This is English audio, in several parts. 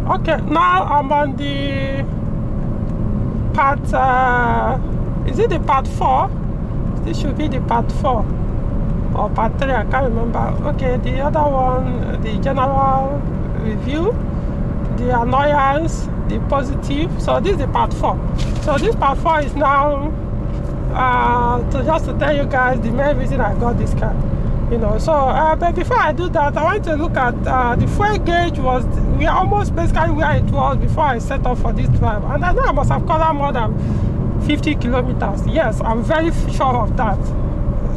Okay, now I'm on the part, is it the part 4? This should be the part 4 or part 3, I can't remember. Okay, the other one, the general review, the annoyance, the positive. So this is the part 4. So this part 4 is now just to tell you guys the main reason I got this car. You know, so but before I do that, I want to look at the fuel gauge. We are almost basically where it was before I set off for this drive, and I know I must have covered more than 50 kilometers. Yes, I'm very sure of that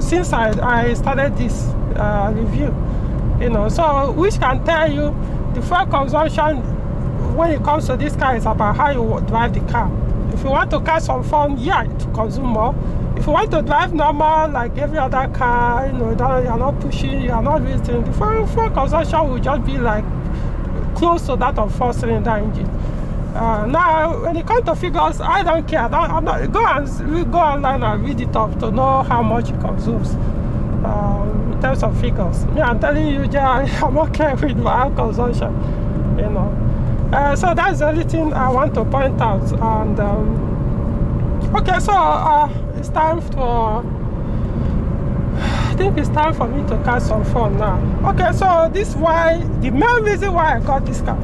since I started this review. You know, so which can tell you the fuel consumption when it comes to this car is about how you drive the car. If you want to catch some fun, yeah, it will consume more. If you want to drive normal, like every other car, you know, you're not pushing, you're not wasting, the fuel consumption will just be like close to that of 4-cylinder engine. Now, when it comes to figures, I don't care. I'm not go online and read it up to know how much it consumes in terms of figures. Me, I'm telling you, I'm okay with my consumption. You know, so that's the only thing I want to point out. And okay, so it's time for. I think it's time for me to catch some fun now. Okay, so this is why the main reason why I got this car.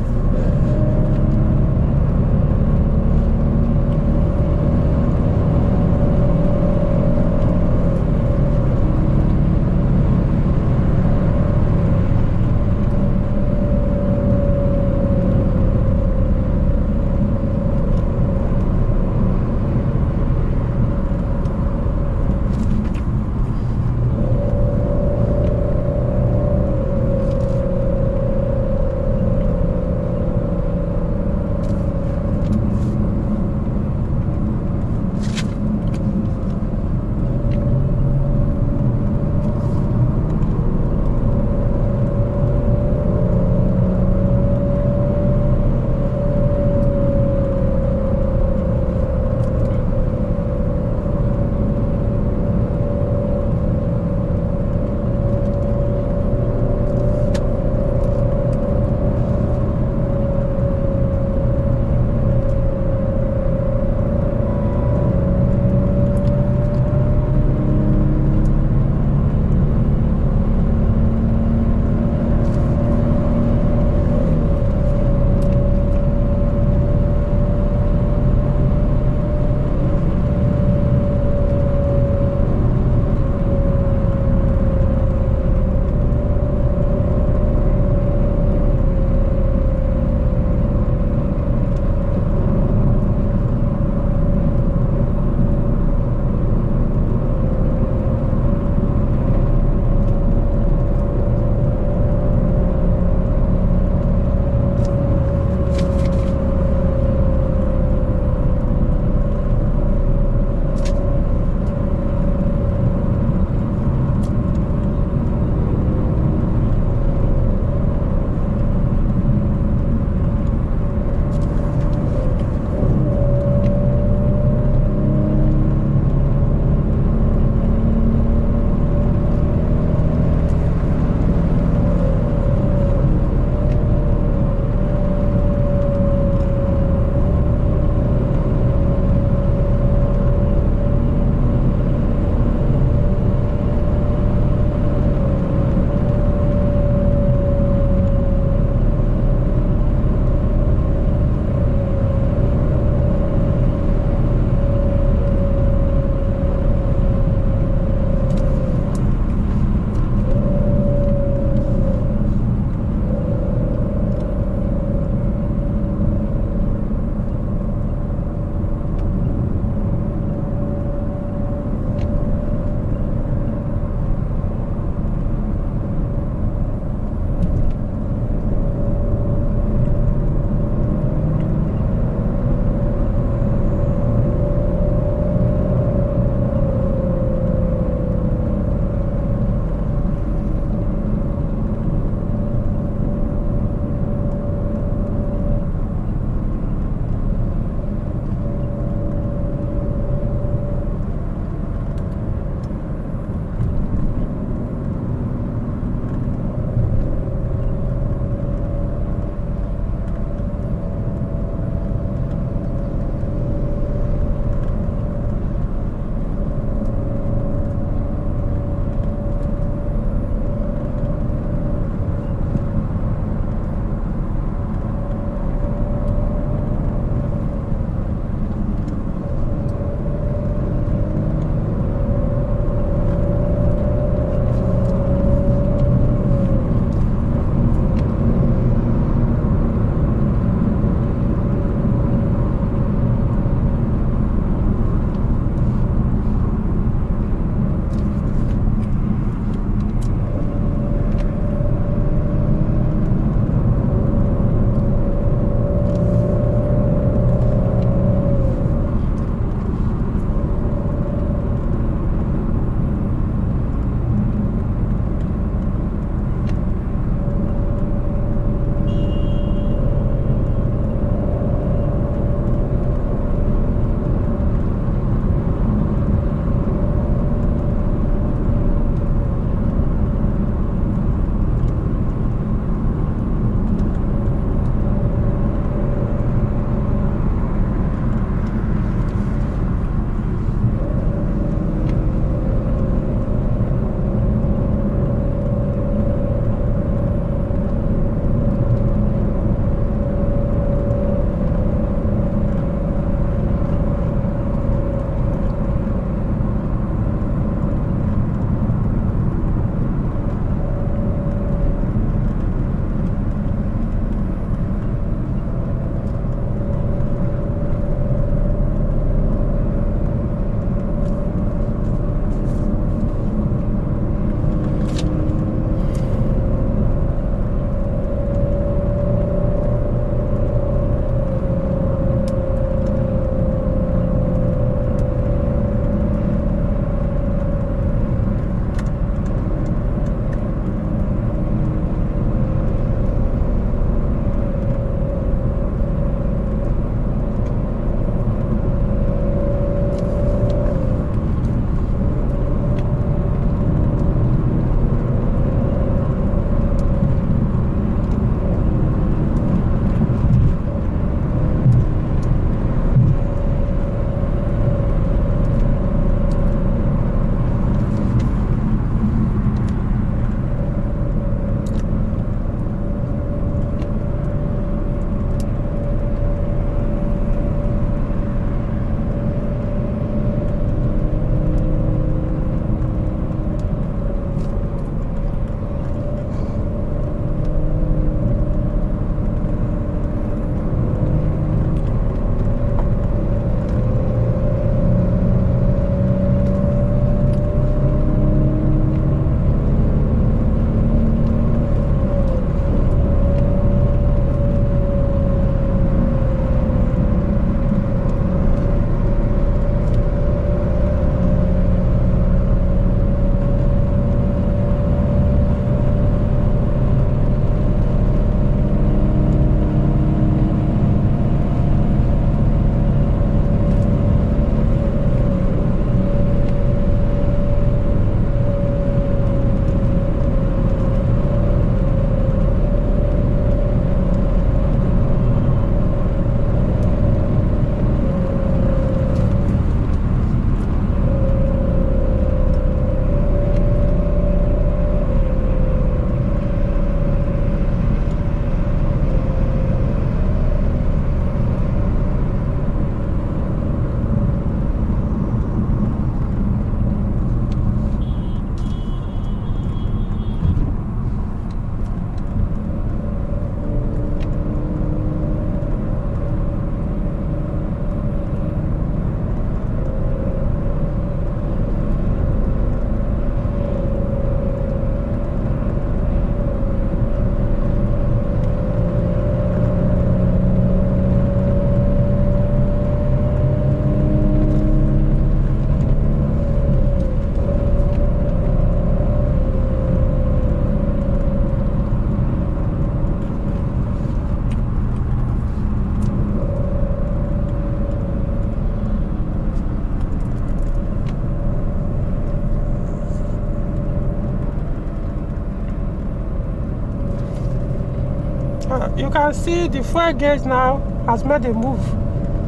can see the fuel gauge now has made a move.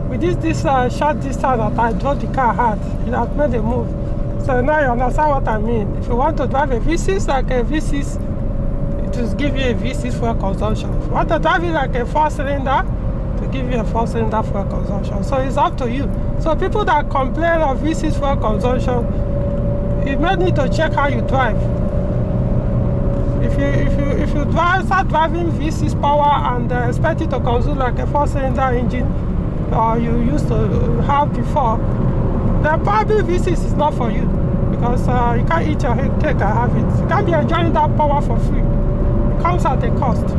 With this short distance that I drove the car had, it has made a move. So now you understand what I mean. If you want to drive a V6 like a V6, it will give you a V6 fuel consumption. If you want to drive it like a 4-cylinder, to give you a 4-cylinder fuel consumption. So it's up to you. So people that complain of V6 fuel consumption, you may need to check how you drive. If you start driving V6 power and expect it to consume like a 4-cylinder engine, or you used to have before, then probably V6 is not for you, because you can't eat your cake and have it. You can't be enjoying that power for free. It comes at a cost.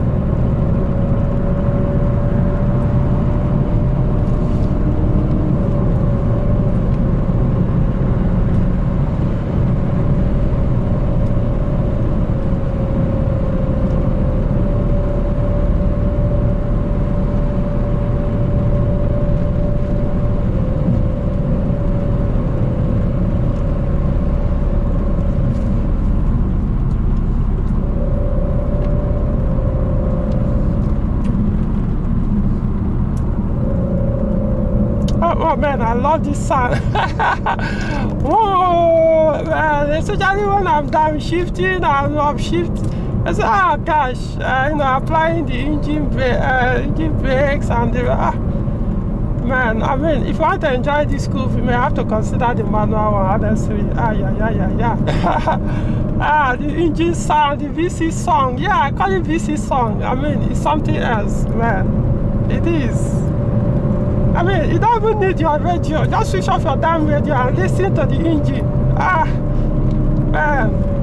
Oh man, I love this sound. Whoa, man, especially when I'm downshifting and upshifting. I say, oh gosh, applying the engine brakes and the man. I mean, if you want to enjoy this coupe, you may have to consider the manual one. Honestly, the engine sound, the VC song. Yeah, I call it VC song. I mean, it's something else, man. It is. I mean, you don't even need your radio. Just switch off your damn radio and listen to the engine. Man.